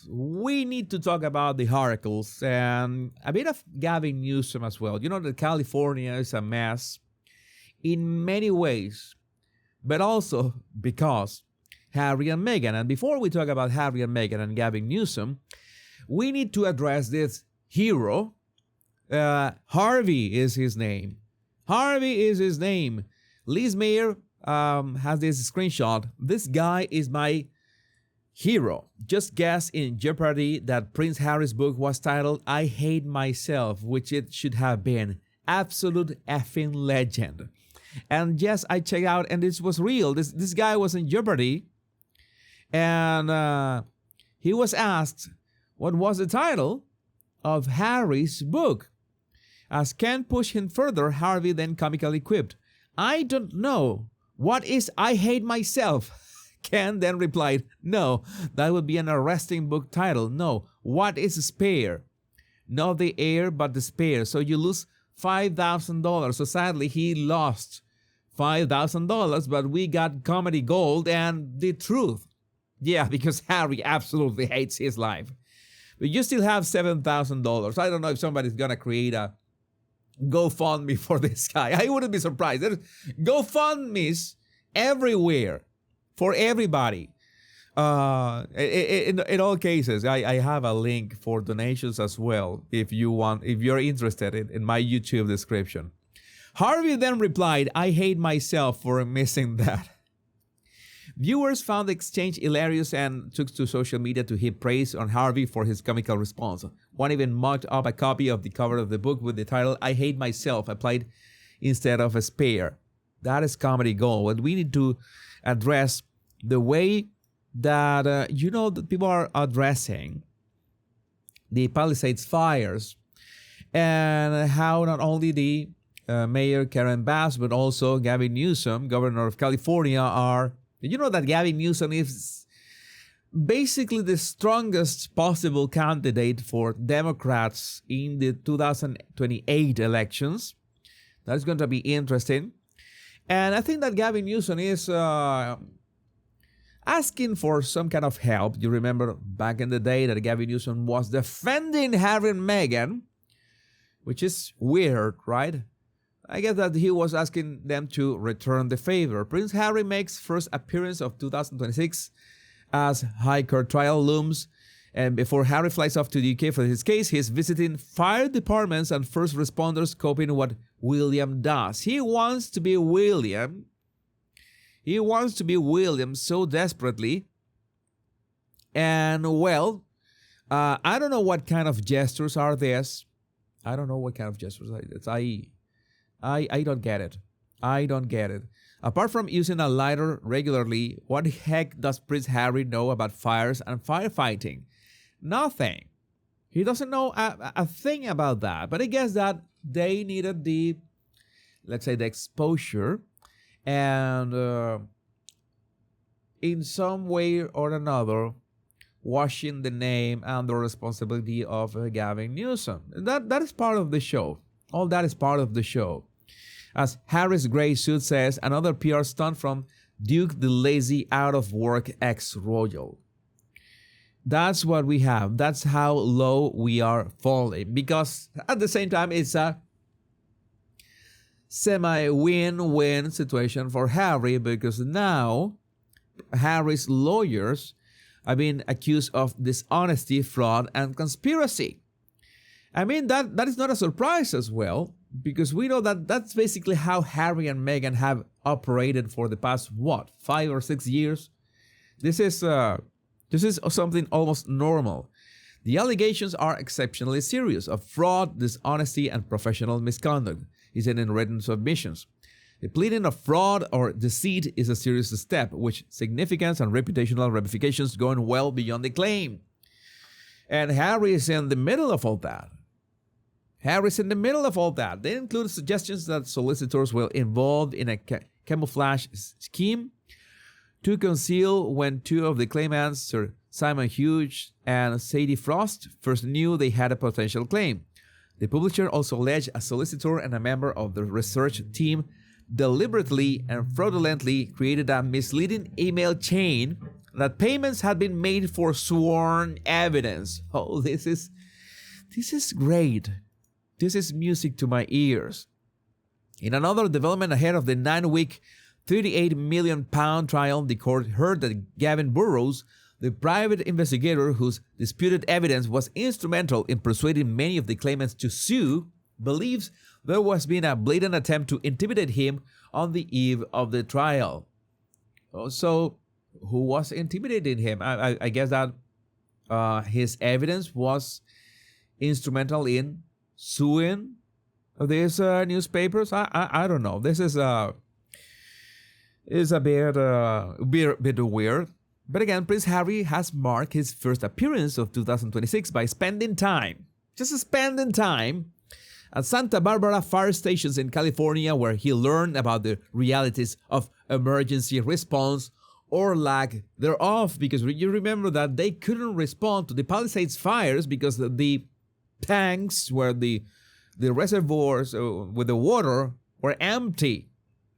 we need to talk about the oracles and a bit of Gavin Newsom as well. You know that California is a mess in many ways, but also because Harry and Meghan. And before we talk about Harry and Meghan and Gavin Newsom, we need to address this hero. Harvey is his name. Harvey is his name. Liz Mayer has this screenshot. This guy is my hero. Just guess in Jeopardy that Prince Harry's book was titled I Hate Myself, which it should have been. Absolute effing legend. And yes, I checked out and this was real. This guy was in Jeopardy and he was asked what was the title of Harry's book. As Ken pushed him further, Harvey then comically quipped, I don't know. What is I Hate Myself? Ken then replied, no, that would be an arresting book title. No, what is spare? Not the heir, but the spare. So you lose $5,000. So sadly, he lost $5,000, but we got comedy gold and the truth. Yeah, because Harry absolutely hates his life. But you still have $7,000. I don't know if somebody's going to create a GoFundMe for this guy. I wouldn't be surprised. There's GoFundMes everywhere for everybody. In all cases, I have a link for donations as well if you're interested in my YouTube description. Harvey then replied, I hate myself for missing that. Viewers found the exchange hilarious and took to social media to heap praise on Harvey for his comical response. One even mocked up a copy of the cover of the book with the title, I Hate Myself, applied instead of a spare. That is comedy gold. But we need to address the way that, that people are addressing the Palisades fires and how not only the Mayor Karen Bass, but also Gavin Newsom, governor of California, are... You know that Gavin Newsom is basically the strongest possible candidate for Democrats in the 2028 elections. That's going to be interesting. And I think that Gavin Newsom is asking for some kind of help. You remember back in the day that Gavin Newsom was defending Harry and Meghan, which is weird, right? I guess that he was asking them to return the favor. Prince Harry makes first appearance of 2026 as High Court trial looms. And before Harry flies off to the UK for his case, he's visiting fire departments and first responders copying what William does. He wants to be William. He wants to be William so desperately. And well, I don't know what kind of gestures are this. I don't know what kind of gestures are this. I don't get it. I don't get it. Apart from using a lighter regularly, what the heck does Prince Harry know about fires and firefighting? Nothing. He doesn't know a thing about that. But I guess that they needed the exposure and in some way or another, washing the name and the responsibility of Gavin Newsom. That is part of the show. All that is part of the show. As Harry's gray suit says, another PR stunt from Duke the lazy, out-of-work ex-royal. That's what we have. That's how low we are falling. Because at the same time, it's a semi-win-win situation for Harry, because now Harry's lawyers are being accused of dishonesty, fraud, and conspiracy. I mean, that is not a surprise as well, because we know that that's basically how Harry and Meghan have operated for the past, 5 or 6 years? This is something almost normal. The allegations are exceptionally serious of fraud, dishonesty, and professional misconduct, he said in written submissions. The pleading of fraud or deceit is a serious step, which significance and reputational ramifications going well beyond the claim. And Harry is in the middle of all that. They include suggestions that solicitors were involved in a camouflage scheme to conceal when two of the claimants, Sir Simon Hughes and Sadie Frost, first knew they had a potential claim. The publisher also alleged a solicitor and a member of the research team deliberately and fraudulently created a misleading email chain that payments had been made for sworn evidence. Oh, this is great. This is music to my ears. In another development ahead of the 9-week, £38 million trial, the court heard that Gavin Burrows, the private investigator whose disputed evidence was instrumental in persuading many of the claimants to sue, believes there was been a blatant attempt to intimidate him on the eve of the trial. So, who was intimidating him? I guess that his evidence was instrumental in suing these newspapers. I don't know. This is a bit weird. But again, Prince Harry has marked his first appearance of 2026 by spending time at Santa Barbara fire stations in California, where he learned about the realities of emergency response or lack thereof, because you remember that they couldn't respond to the Palisades fires because the tanks where the reservoirs with the water were empty.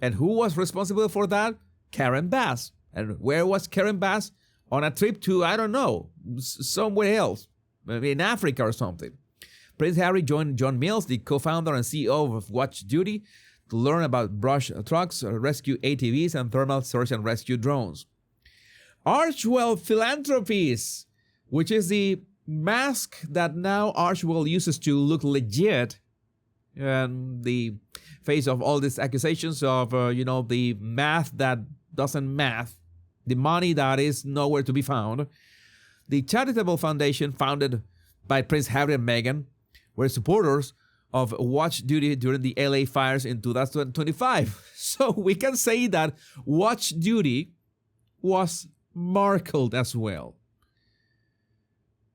And who was responsible for that? Karen Bass. And where was Karen Bass? On a trip to, I don't know, somewhere else, maybe in Africa or something. Prince Harry joined John Mills, the co-founder and CEO of Watch Duty, to learn about brush trucks, rescue ATVs, and thermal search and rescue drones. Archwell Philanthropies, which is the mask that now Archwell uses to look legit in the face of all these accusations of, the math that doesn't math, the money that is nowhere to be found. The charitable foundation founded by Prince Harry and Meghan were supporters of Watch Duty during the LA fires in 2025. So we can say that Watch Duty was marked as well.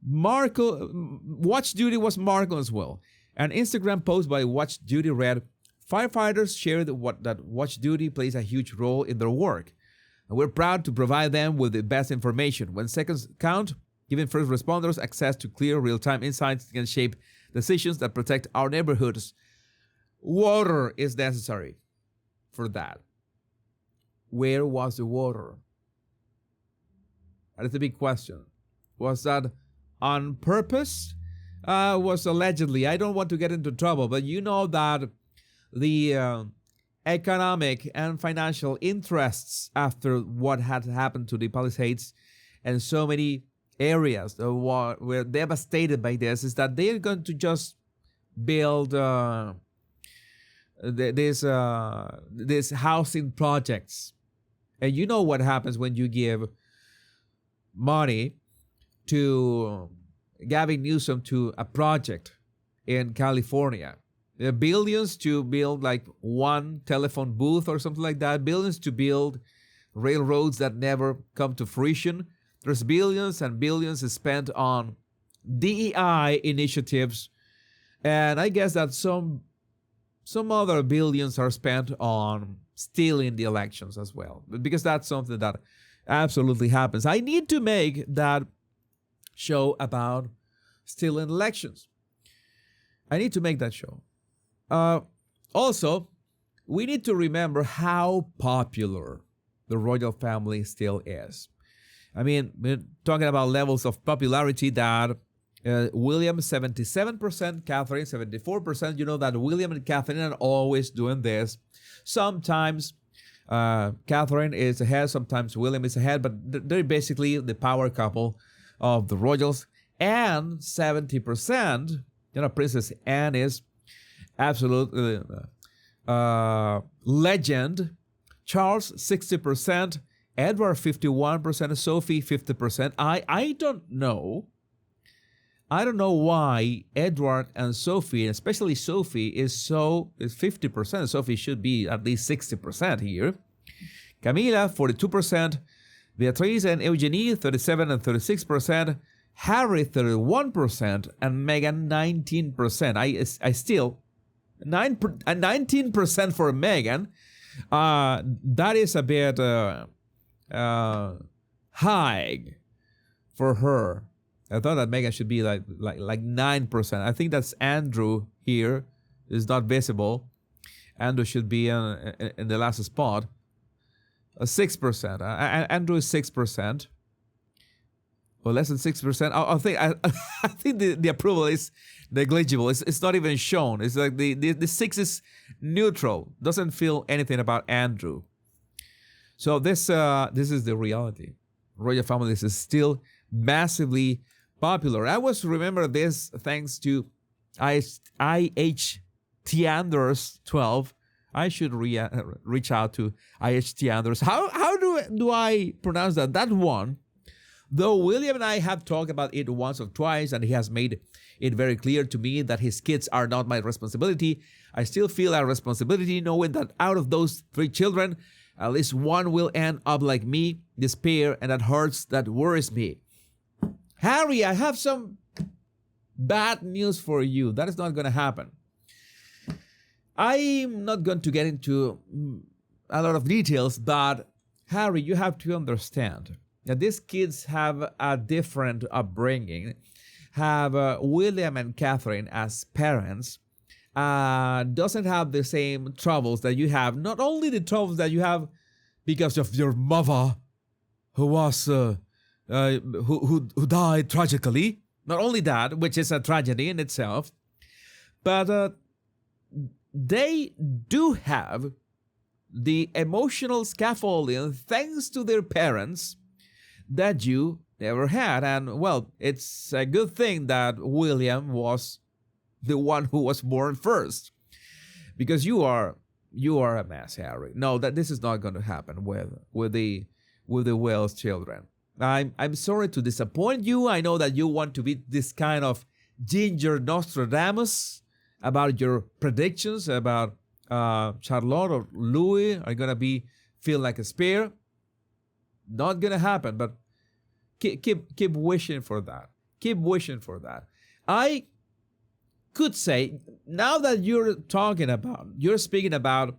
Watch Duty was marked as well. An Instagram post by Watch Duty read, "Firefighters shared that Watch Duty plays a huge role in their work, and we're proud to provide them with the best information. When seconds count, giving first responders access to clear, real-time insights can shape decisions that protect our neighborhoods. Water is necessary for that." Where was the water? That is a big question. Was that on purpose? Was allegedly. I don't want to get into trouble, but you know that the economic and financial interests after what had happened to the Palisades and so many areas that were devastated by this is that they're going to just build these housing projects. And you know what happens when you give money to Gavin Newsom to a project in California. There are billions to build like one telephone booth or something like that, billions to build railroads that never come to fruition. There's billions and billions spent on DEI initiatives, and I guess that some other billions are spent on stealing the elections as well, because that's something that absolutely happens. I need to make that show about stealing elections. I need to make that show. Also, we need to remember how popular the royal family still is. I mean, we're talking about levels of popularity that William 77%, Catherine 74%. You know that William and Catherine are always doing this. Sometimes Catherine is ahead, sometimes William is ahead, but they're basically the power couple of the royals. And 70%, Princess Anne is absolute legend. Charles 60%, Edward 51%, Sophie 50%. I don't know why Edward and Sophie, especially Sophie, is 50%. Sophie should be at least 60% here. Camila 42%, Beatrice and Eugenie 37% and 36%, Harry 31%, and Meghan 19%. I still 19% for Meghan. That is a bit high for her. I thought that Meghan should be like 9%. I think that's Andrew here is not visible. Andrew should be in the last spot. 6%. Andrew is 6%. or less than 6%. I think the approval is negligible. It's not even shown. It's like the 6 is neutral. Doesn't feel anything about Andrew. So this is the reality. Royal families is still massively popular. I was remember this thanks to IHT Anders 12. I should reach out to IHT Anders. How do I pronounce that? That one. Though William and I have talked about it once or twice, and he has made it very clear to me that his kids are not my responsibility, I still feel a responsibility knowing that out of those 3 children, at least one will end up like me, despair, and that hurts, that worries me. Harry, I have some bad news for you. That is not going to happen. I'm not going to get into a lot of details, but Harry, you have to understand that these kids have a different upbringing, have William and Catherine as parents, doesn't have the same troubles that you have. Not only the troubles that you have because of your mother, who was who died tragically. Not only that, which is a tragedy in itself, but they do have the emotional scaffolding thanks to their parents that you never had. And well, it's a good thing that William was the one who was born first, because you are a mess, Harry. No, that this is not going to happen with the Wells children. I'm sorry to disappoint you. I know that you want to be this kind of ginger Nostradamus about your predictions about Charlotte or Louis are gonna feel like a spear. Not gonna happen, but keep wishing for that. Keep wishing for that. I could say, now that you're speaking about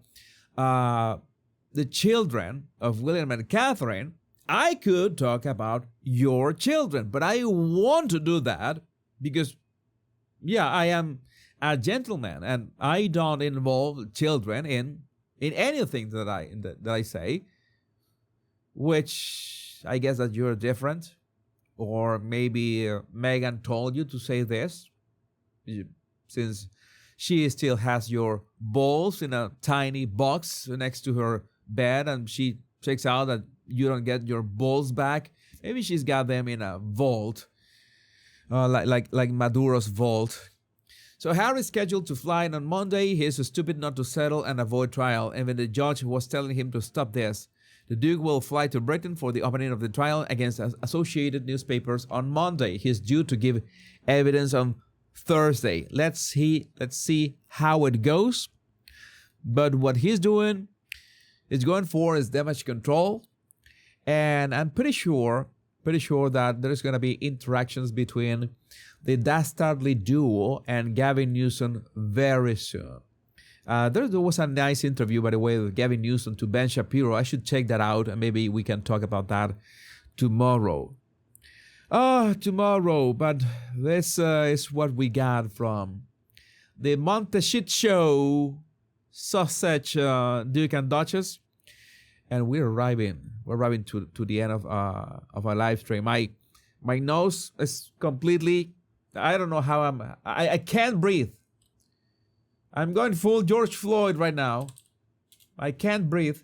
the children of William and Catherine, I could talk about your children, but I want to do that because, yeah, I am a gentleman and I don't involve children in anything that I say, which I guess that you're different, or maybe Megan told you to say this, since she still has your balls in a tiny box next to her bed, and she checks out that you don't get your balls back. Maybe she's got them in a vault, like Maduro's vault. So Harry's scheduled to fly in on Monday. He's stupid not to settle and avoid trial. Even the judge was telling him to stop this. The Duke will fly to Britain for the opening of the trial against Associated Newspapers on Monday. He's due to give evidence on Thursday. Let's see how it goes. But what he's doing is going for is damage control. And I'm pretty sure that there's going to be interactions between the dastardly duo and Gavin Newsom very soon. There was a nice interview, by the way, with Gavin Newsom to Ben Shapiro. I should check that out, and maybe we can talk about that tomorrow. Tomorrow, but this is what we got from the Monte Shit Show sausage Duke and Duchess. And we're arriving to the end of our live stream. My nose is completely, I don't know how I can't breathe. I'm going full George Floyd right now. I can't breathe.